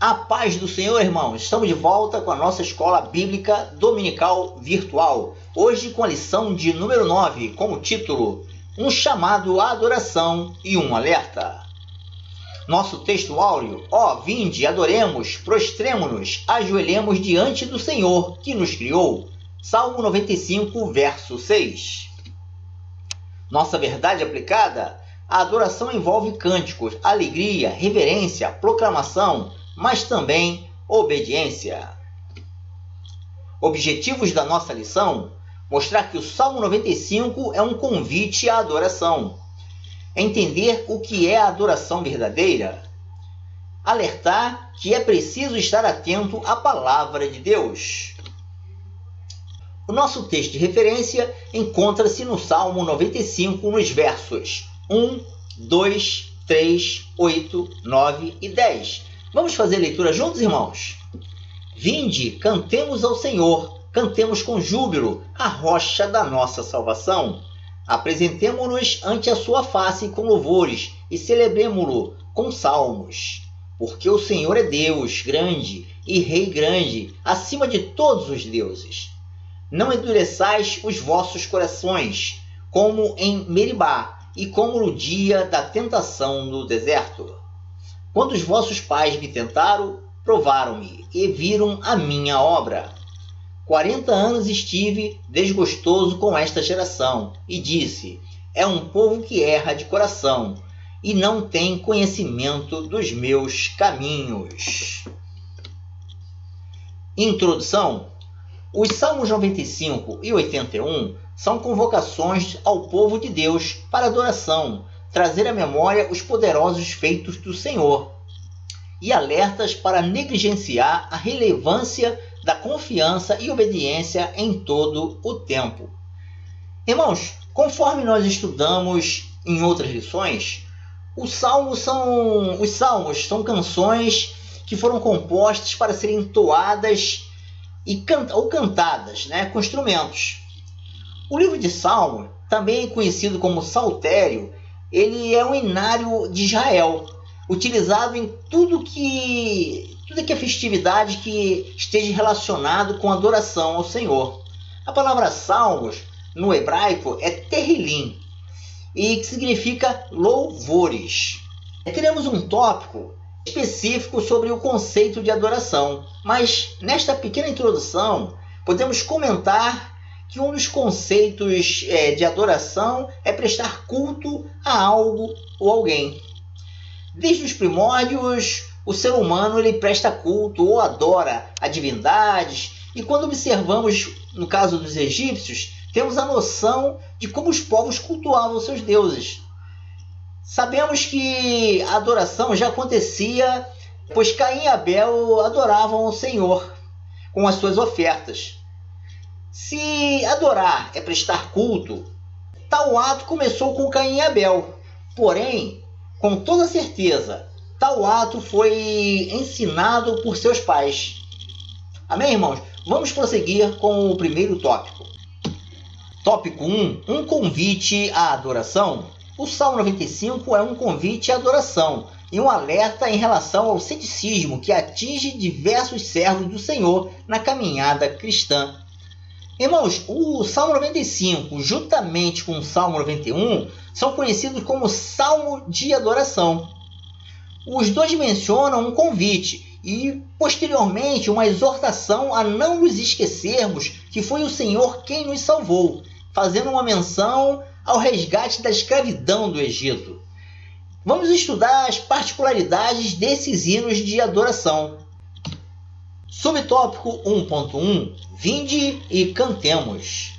A paz do Senhor, irmãos. Estamos de volta com a nossa escola bíblica dominical virtual. Hoje com a lição de número 9, com o título Um chamado à adoração e um alerta. Nosso texto áureo: vinde, adoremos, prostremo-nos, ajoelhemos diante do Senhor que nos criou. Salmo 95, verso 6. Nossa verdade aplicada: a adoração envolve cânticos, alegria, reverência, proclamação, mas também obediência. Objetivos da nossa lição: mostrar que o Salmo 95 é um convite à adoração, entender o que é a adoração verdadeira, alertar que é preciso estar atento à palavra de Deus. O nosso texto de referência encontra-se no Salmo 95, nos versos 1, 2, 3, 8, 9 e 10. Vamos fazer a leitura juntos, irmãos? Vinde, cantemos ao Senhor, cantemos com júbilo, a rocha da nossa salvação. Apresentemo-nos ante a sua face com louvores e celebremo-lo com salmos. Porque o Senhor é Deus grande e Rei grande, acima de todos os deuses. Não endureçais os vossos corações, como em Meribá e como no dia da tentação no deserto. Quando os vossos pais me tentaram, provaram-me e viram a minha obra. 40 anos estive desgostoso com esta geração, e disse: é um povo que erra de coração, e não tem conhecimento dos meus caminhos. Introdução. Os Salmos 95 e 81 são convocações ao povo de Deus para adoração, trazer à memória os poderosos feitos do Senhor, e alertas para negligenciar a relevância da confiança e obediência em todo o tempo. Irmãos, conforme nós estudamos em outras lições, os salmos são canções que foram compostas para serem entoadas ou cantadas, com instrumentos. O livro de Salmos, também conhecido como Saltério, ele é um hinário de Israel, utilizado em tudo que é festividade que esteja relacionado com adoração ao Senhor. A palavra salmos, no hebraico, é terrilim, e que significa louvores. Teremos um tópico específico sobre o conceito de adoração, mas nesta pequena introdução podemos comentar que um dos conceitos de adoração é prestar culto a algo ou alguém. Desde os primórdios, o ser humano ele presta culto ou adora a divindades, e quando observamos, no caso dos egípcios, temos a noção de como os povos cultuavam seus deuses. Sabemos que a adoração já acontecia, pois Caim e Abel adoravam ao Senhor com as suas ofertas. Se adorar é prestar culto, tal ato começou com Caim e Abel. Porém, com toda certeza, tal ato foi ensinado por seus pais. Amém, irmãos? Vamos prosseguir com o primeiro tópico. Tópico 1. Um convite à adoração. O Salmo 95 é um convite à adoração e um alerta em relação ao ceticismo que atinge diversos servos do Senhor na caminhada cristã. Irmãos, o Salmo 95, juntamente com o Salmo 91, são conhecidos como Salmo de Adoração. Os dois mencionam um convite e, posteriormente, uma exortação a não nos esquecermos que foi o Senhor quem nos salvou, fazendo uma menção ao resgate da escravidão do Egito. Vamos estudar as particularidades desses hinos de adoração. Subtópico 1.1. Vinde e cantemos.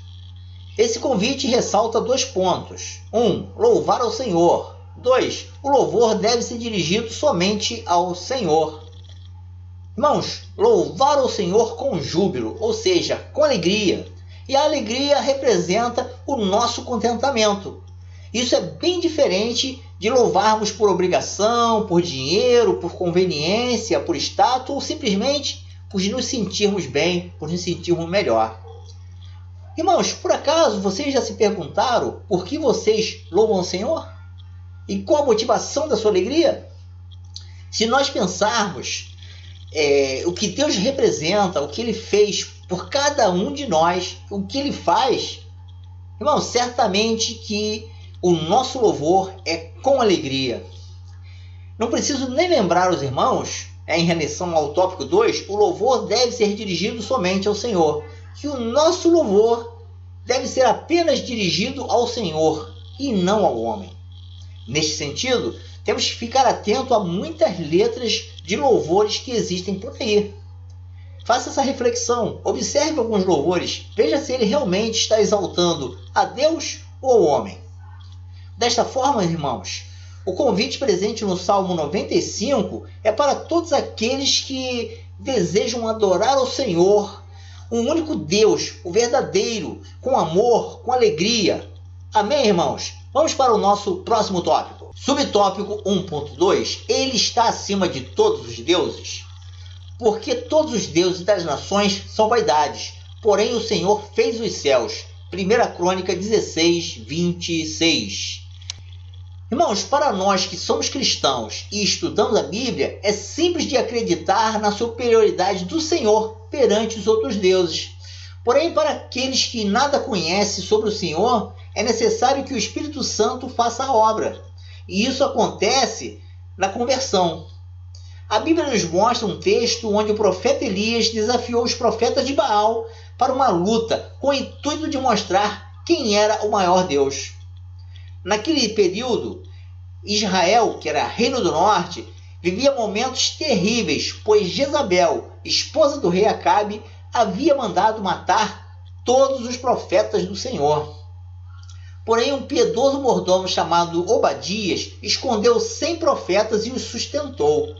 Esse convite ressalta 2 pontos. 1. Louvar ao Senhor. 2. O louvor deve ser dirigido somente ao Senhor. Irmãos, louvar ao Senhor com júbilo, ou seja, com alegria. E a alegria representa o nosso contentamento. Isso é bem diferente de louvarmos por obrigação, por dinheiro, por conveniência, por status, ou simplesmente por nos sentirmos bem, por nos sentirmos melhor. Irmãos, por acaso vocês já se perguntaram por que vocês louvam o Senhor? E qual a motivação da sua alegria? Se nós pensarmos o que Deus representa, o que Ele fez por cada um de nós, o que Ele faz, irmão, certamente que o nosso louvor é com alegria. Não preciso nem lembrar os irmãos, em relação ao tópico 2, o louvor deve ser dirigido somente ao Senhor, que o nosso louvor deve ser apenas dirigido ao Senhor e não ao homem. Neste sentido, temos que ficar atento a muitas letras de louvores que existem por aí. Faça essa reflexão, observe alguns louvores, veja se ele realmente está exaltando a Deus ou ao homem. Desta forma, irmãos, o convite presente no Salmo 95 é para todos aqueles que desejam adorar ao Senhor, um único Deus, o verdadeiro, com amor, com alegria. Amém, irmãos? Vamos para o nosso próximo tópico. Subtópico 1.2. Ele está acima de todos os deuses? Porque todos os deuses das nações são vaidades, porém o Senhor fez os céus. 1 Crônica 16, 26. Irmãos, para nós que somos cristãos e estudamos a Bíblia, é simples de acreditar na superioridade do Senhor perante os outros deuses. Porém, para aqueles que nada conhecem sobre o Senhor, é necessário que o Espírito Santo faça a obra. E isso acontece na conversão. A Bíblia nos mostra um texto onde o profeta Elias desafiou os profetas de Baal para uma luta com o intuito de mostrar quem era o maior Deus. Naquele período, Israel, que era reino do norte, vivia momentos terríveis, pois Jezabel, esposa do rei Acabe, havia mandado matar todos os profetas do Senhor. Porém, um piedoso mordomo chamado Obadias escondeu 100 profetas e os sustentou.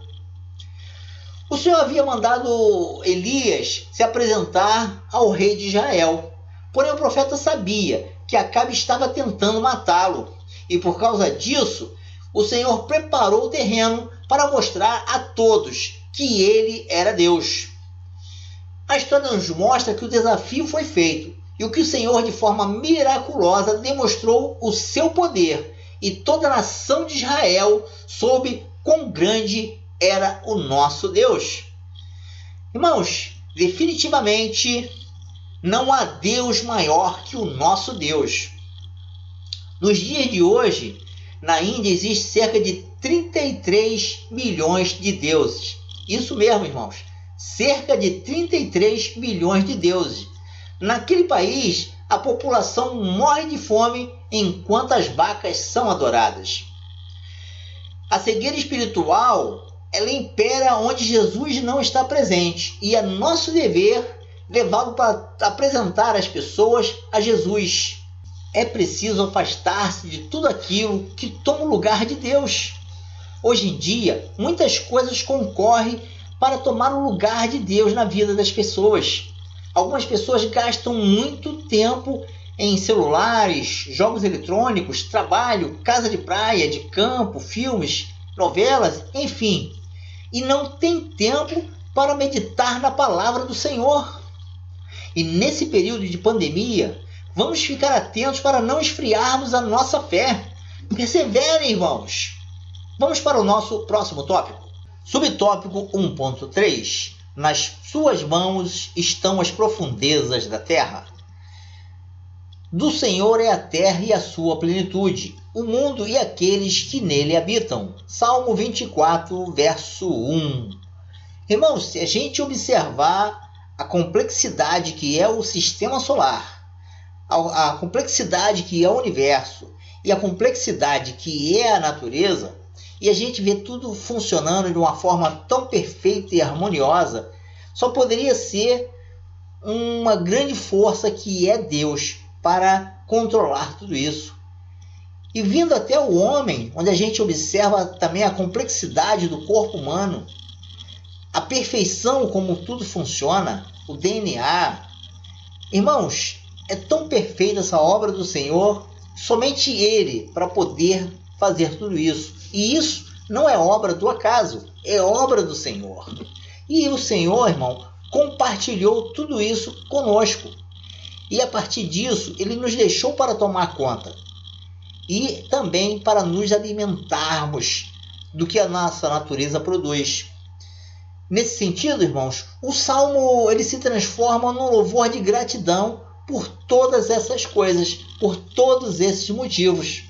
O Senhor havia mandado Elias se apresentar ao rei de Israel. Porém, o profeta sabia que Acabe estava tentando matá-lo. E por causa disso, o Senhor preparou o terreno para mostrar a todos que ele era Deus. A história nos mostra que o desafio foi feito e o que o Senhor, de forma miraculosa, demonstrou o seu poder. E toda a nação de Israel soube quão grande era o nosso Deus. Irmãos, definitivamente não há Deus maior que o nosso Deus. Nos dias de hoje, na Índia existe cerca de 33 milhões de deuses. Isso mesmo, irmãos, cerca de 33 milhões de deuses. Naquele país, a população morre de fome enquanto as vacas são adoradas. A cegueira espiritual, ela impera onde Jesus não está presente, e é nosso dever levá-lo para apresentar as pessoas a Jesus. É preciso afastar-se de tudo aquilo que toma o lugar de Deus. Hoje em dia, muitas coisas concorrem para tomar o lugar de Deus na vida das pessoas. Algumas pessoas gastam muito tempo em celulares, jogos eletrônicos, trabalho, casa de praia, de campo, filmes, novelas, enfim. E não tem tempo para meditar na palavra do Senhor. E nesse período de pandemia, vamos ficar atentos para não esfriarmos a nossa fé. Perseverem, irmãos. Vamos para o nosso próximo tópico. Subtópico 1.3. Nas suas mãos estão as profundezas da terra. Do Senhor é a terra e a sua plenitude, o mundo e aqueles que nele habitam. Salmo 24, verso 1. Irmãos, se a gente observar a complexidade que é o sistema solar, a complexidade que é o universo e a complexidade que é a natureza, e a gente vê tudo funcionando de uma forma tão perfeita e harmoniosa, só poderia ser uma grande força que é Deus para controlar tudo isso. E vindo até o homem, onde a gente observa também a complexidade do corpo humano, a perfeição como tudo funciona, o DNA. Irmãos, é tão perfeita essa obra do Senhor, somente Ele para poder fazer tudo isso. E isso não é obra do acaso, é obra do Senhor. E o Senhor, irmão, compartilhou tudo isso conosco. E a partir disso, Ele nos deixou para tomar conta. E também para nos alimentarmos do que a nossa natureza produz. Nesse sentido, irmãos, o Salmo ele se transforma num louvor de gratidão por todas essas coisas, por todos esses motivos.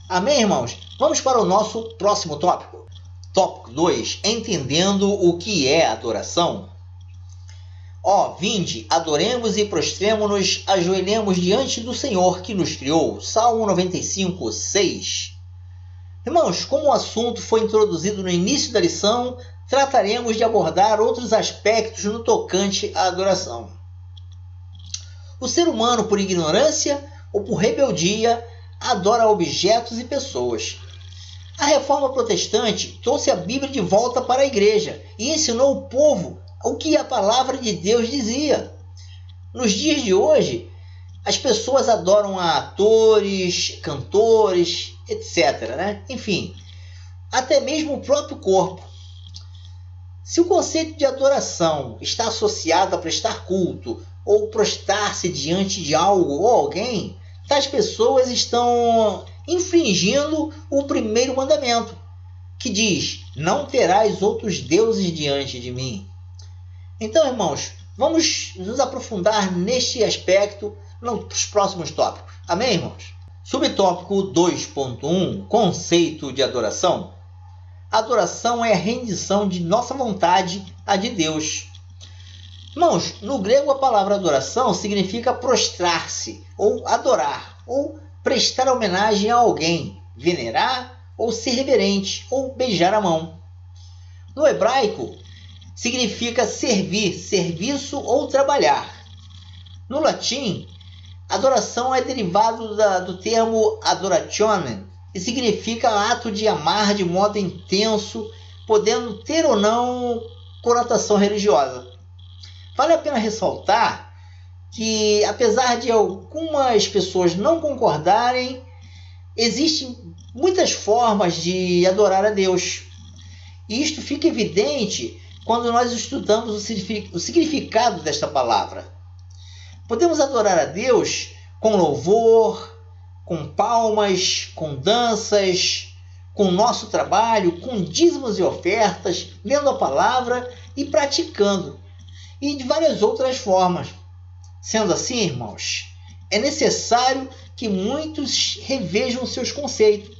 Amém, irmãos? Vamos para o nosso próximo tópico. Tópico 2. Entendendo o que é adoração. Vinde, adoremos e prostremo-nos, ajoelhemos diante do Senhor que nos criou. Salmo 95, 6. Irmãos, como o assunto foi introduzido no início da lição, trataremos de abordar outros aspectos no tocante à adoração. O ser humano, por ignorância ou por rebeldia, adora objetos e pessoas. A Reforma Protestante trouxe a Bíblia de volta para a igreja e ensinou o povo o que a palavra de Deus dizia. Nos dias de hoje, as pessoas adoram a atores, cantores, etc. Enfim, até mesmo o próprio corpo. Se o conceito de adoração está associado a prestar culto ou prostrar-se diante de algo ou alguém, tais pessoas estão infringindo o primeiro mandamento, que diz: não terás outros deuses diante de mim. Então, irmãos, vamos nos aprofundar neste aspecto nos próximos tópicos. Amém, irmãos? Subtópico 2.1, conceito de adoração. Adoração é a rendição de nossa vontade à de Deus. Irmãos, no grego a palavra adoração significa prostrar-se, ou adorar, ou prestar homenagem a alguém, venerar, ou ser reverente, ou beijar a mão. No hebraico, significa servir, serviço ou trabalhar. No latim, adoração é derivado do termo adorationem e significa ato de amar de modo intenso, podendo ter ou não conotação religiosa. Vale a pena ressaltar que, apesar de algumas pessoas não concordarem, existem muitas formas de adorar a Deus. E isto fica evidente quando nós estudamos o significado desta palavra. Podemos adorar a Deus com louvor, com palmas, com danças, com nosso trabalho, com dízimos e ofertas, lendo a palavra e praticando, e de várias outras formas. Sendo assim, irmãos, é necessário que muitos revejam seus conceitos.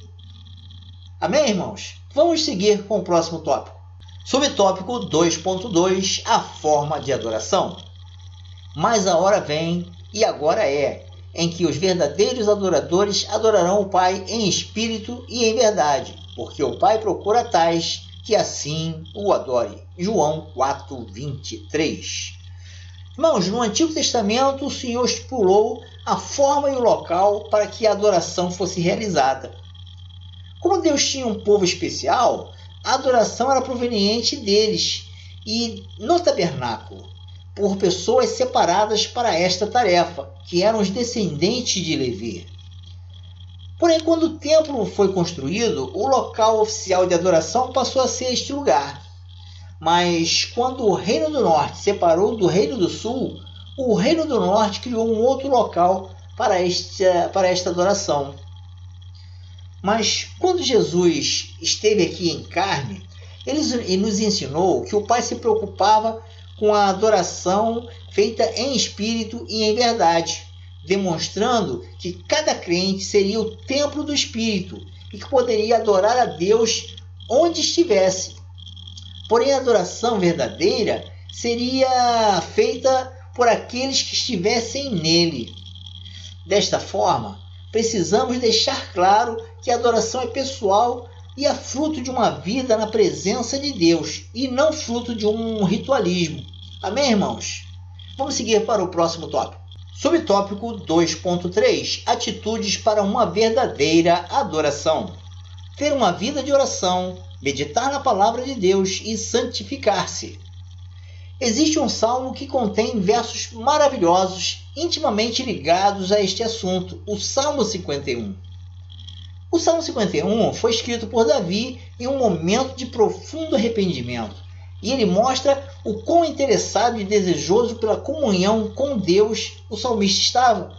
Amém, irmãos? Vamos seguir com o próximo tópico. Subtópico 2.2, a forma de adoração. Mas a hora vem, e agora é, em que os verdadeiros adoradores adorarão o Pai em espírito e em verdade, porque o Pai procura tais que assim o adore. João 4:23. Irmãos, no Antigo Testamento o Senhor estipulou a forma e o local para que a adoração fosse realizada. Como Deus tinha um povo especial, a adoração era proveniente deles e no tabernáculo, por pessoas separadas para esta tarefa, que eram os descendentes de Levi. Porém, quando o templo foi construído, o local oficial de adoração passou a ser este lugar. Mas quando o Reino do Norte separou do Reino do Sul, o Reino do Norte criou um outro local para esta adoração. Mas quando Jesus esteve aqui em carne, ele nos ensinou que o Pai se preocupava com a adoração feita em espírito e em verdade, demonstrando que cada crente seria o templo do Espírito e que poderia adorar a Deus onde estivesse. Porém, a adoração verdadeira seria feita por aqueles que estivessem nele. Desta forma, precisamos deixar claro que a adoração é pessoal e é fruto de uma vida na presença de Deus e não fruto de um ritualismo. Amém, irmãos? Vamos seguir para o próximo tópico. Subtópico 2.3. Atitudes para uma verdadeira adoração. Ter uma vida de oração, meditar na palavra de Deus e santificar-se. Existe um salmo que contém versos maravilhosos, intimamente ligados a este assunto, o Salmo 51. O Salmo 51 foi escrito por Davi em um momento de profundo arrependimento, e ele mostra o quão interessado e desejoso pela comunhão com Deus o salmista estava.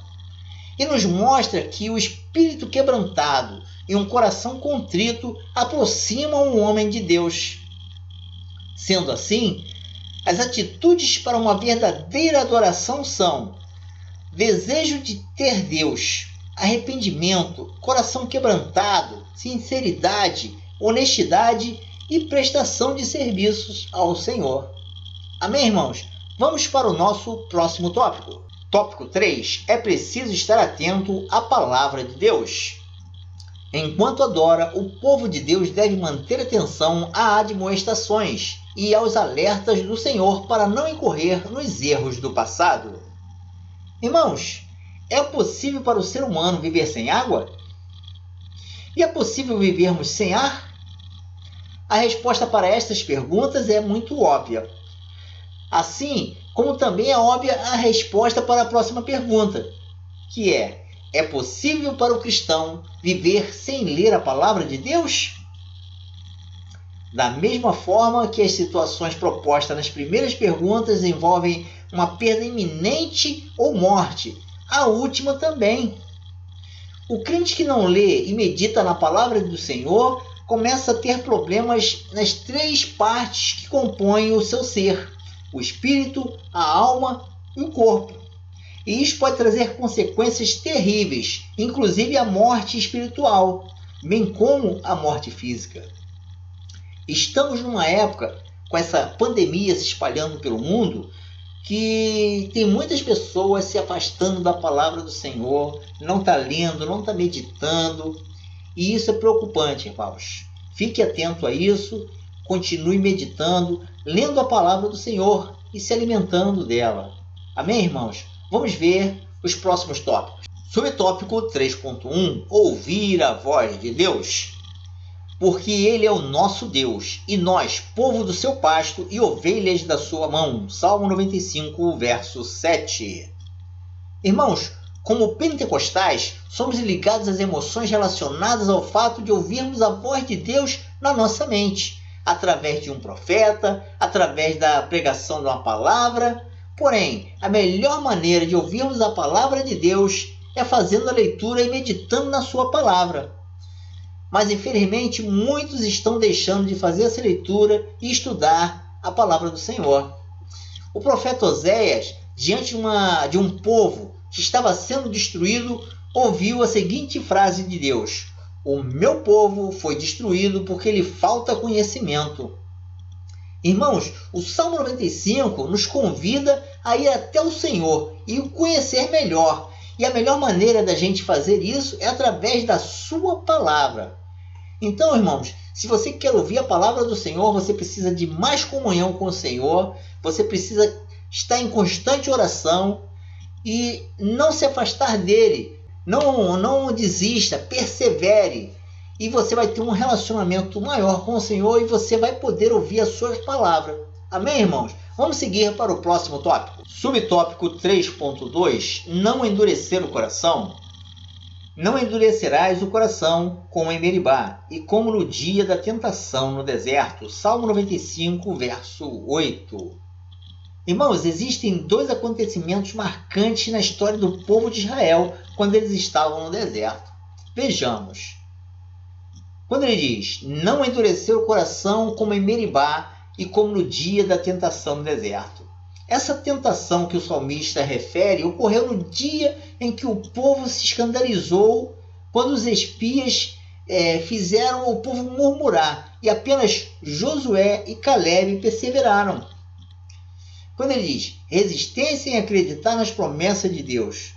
E nos mostra que o espírito quebrantado e um coração contrito aproximam o homem de Deus. Sendo assim, As atitudes para uma verdadeira adoração são desejo de ter Deus, arrependimento, coração quebrantado, sinceridade, honestidade e prestação de serviços ao Senhor. Amém, irmãos? Vamos para o nosso próximo tópico. Tópico 3. É preciso estar atento à palavra de Deus. Enquanto adora, o povo de Deus deve manter atenção a admoestações e aos alertas do Senhor para não incorrer nos erros do passado. Irmãos, é possível para o ser humano viver sem água? E é possível vivermos sem ar? A resposta para estas perguntas é muito óbvia. Assim como também é óbvia a resposta para a próxima pergunta, que é possível para o cristão viver sem ler a palavra de Deus? Da mesma forma que as situações propostas nas primeiras perguntas envolvem uma perda iminente ou morte, a última também. O crente que não lê e medita na palavra do Senhor começa a ter problemas nas 3 partes que compõem o seu ser: o espírito, a alma e o corpo. E isso pode trazer consequências terríveis, inclusive a morte espiritual, bem como a morte física. Estamos numa época, com essa pandemia se espalhando pelo mundo, que tem muitas pessoas se afastando da palavra do Senhor, não está lendo, não está meditando, e isso é preocupante, irmãos. Fique atento a isso, continue meditando, lendo a palavra do Senhor e se alimentando dela. Amém, irmãos? Vamos ver os próximos tópicos. Subtópico 3.1: Ouvir a voz de Deus. Porque Ele é o nosso Deus, e nós, povo do seu pasto e ovelhas da sua mão. Salmo 95, verso 7. Irmãos, como pentecostais, somos ligados às emoções relacionadas ao fato de ouvirmos a voz de Deus na nossa mente, através de um profeta, através da pregação de uma palavra. Porém, a melhor maneira de ouvirmos a palavra de Deus é fazendo a leitura e meditando na sua palavra. Mas, infelizmente, muitos estão deixando de fazer essa leitura e estudar a palavra do Senhor. O profeta Oséias, diante de um povo que estava sendo destruído, ouviu a seguinte frase de Deus: O meu povo foi destruído porque lhe falta conhecimento. Irmãos, o Salmo 95 nos convida a ir até o Senhor e o conhecer melhor. E a melhor maneira da gente fazer isso é através da sua palavra. Então, irmãos, se você quer ouvir a palavra do Senhor, você precisa de mais comunhão com o Senhor, você precisa estar em constante oração e não se afastar dele. Não desista, persevere. E você vai ter um relacionamento maior com o Senhor e você vai poder ouvir a sua palavra. Amém, irmãos? Vamos seguir para o próximo tópico. Subtópico 3.2: Não endurecer o coração. Não endurecerás o coração como em Meribá, e como no dia da tentação no deserto. Salmo 95, verso 8. Irmãos, existem 2 acontecimentos marcantes na história do povo de Israel quando eles estavam no deserto. Vejamos. Quando ele diz: Não endurecer o coração como em Meribá, e como no dia da tentação no deserto. Essa tentação que o salmista refere ocorreu no dia em que o povo se escandalizou, quando os espias fizeram o povo murmurar, e apenas Josué e Calebe perseveraram. Quando ele diz resistência em acreditar nas promessas de Deus.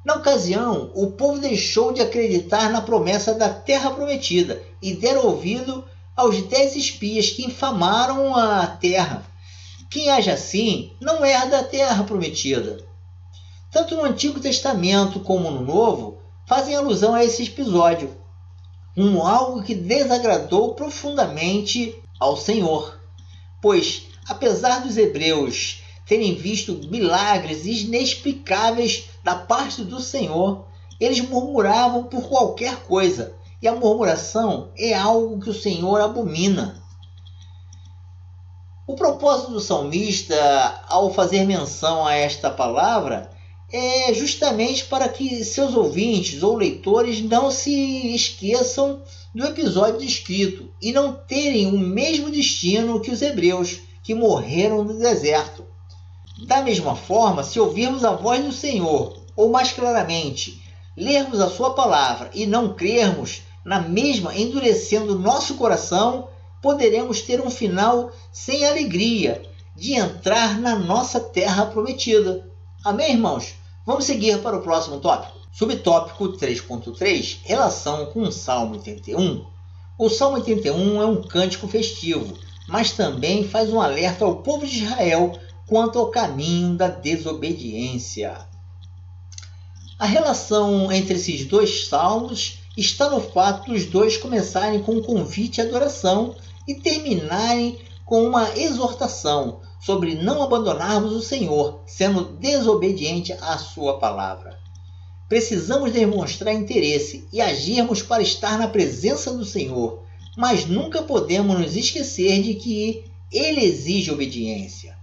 Na ocasião, o povo deixou de acreditar na promessa da terra prometida e deram ouvido aos 10 espias que infamaram a terra. Quem age assim não herda a terra prometida. Tanto no Antigo Testamento como no Novo fazem alusão a esse episódio, algo que desagradou profundamente ao Senhor. Pois, apesar dos hebreus terem visto milagres inexplicáveis da parte do Senhor, eles murmuravam por qualquer coisa, e a murmuração é algo que o Senhor abomina. O propósito do salmista, ao fazer menção a esta palavra, é justamente para que seus ouvintes ou leitores não se esqueçam do episódio descrito e não terem o mesmo destino que os hebreus, que morreram no deserto. Da mesma forma, se ouvirmos a voz do Senhor, ou mais claramente, lermos a sua palavra e não crermos na mesma, endurecendo nosso coração, poderemos ter um final sem alegria de entrar na nossa terra prometida. Amém, irmãos? Vamos seguir para o próximo tópico. Subtópico 3.3, relação com o Salmo 81. O Salmo 81 é um cântico festivo, mas também faz um alerta ao povo de Israel quanto ao caminho da desobediência. A relação entre esses dois salmos está no fato dos dois começarem com um convite à adoração e terminarem com uma exortação sobre não abandonarmos o Senhor, sendo desobediente à sua palavra. Precisamos demonstrar interesse e agirmos para estar na presença do Senhor, mas nunca podemos nos esquecer de que Ele exige obediência.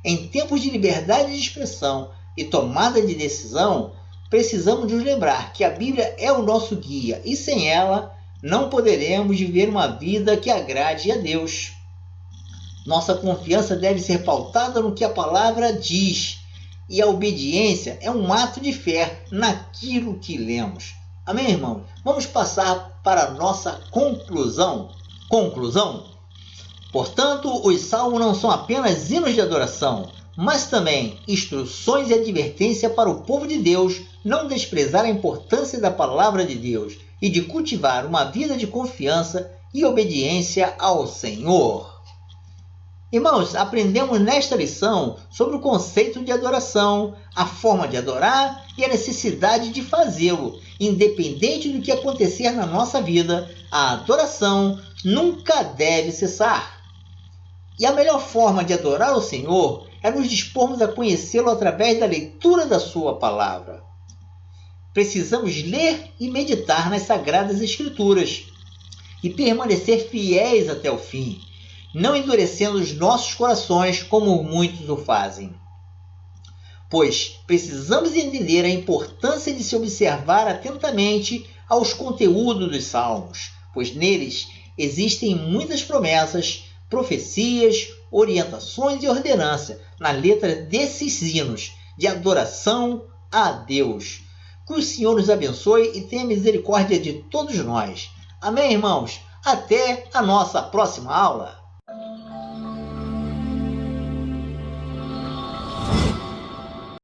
Em tempos de liberdade de expressão e tomada de decisão, precisamos nos lembrar que a Bíblia é o nosso guia e sem ela não poderemos viver uma vida que agrade a Deus. Nossa confiança deve ser pautada no que a palavra diz e a obediência é um ato de fé naquilo que lemos. Amém, irmãos? Vamos passar para a nossa conclusão. Portanto, os salmos não são apenas hinos de adoração, mas também instruções e advertência para o povo de Deus não desprezar a importância da palavra de Deus e de cultivar uma vida de confiança e obediência ao Senhor. Irmãos, aprendemos nesta lição sobre o conceito de adoração, a forma de adorar e a necessidade de fazê-lo. Independente do que acontecer na nossa vida, a adoração nunca deve cessar. E a melhor forma de adorar o Senhor é nos dispormos a conhecê-lo através da leitura da sua palavra. Precisamos ler e meditar nas Sagradas Escrituras e permanecer fiéis até o fim, não endurecendo os nossos corações como muitos o fazem. Pois precisamos entender a importância de se observar atentamente aos conteúdos dos salmos, pois neles existem muitas promessas, profecias, orientações e ordenanças na letra desses hinos de adoração a Deus. Que o Senhor nos abençoe e tenha misericórdia de todos nós. Amém, irmãos? Até a nossa próxima aula.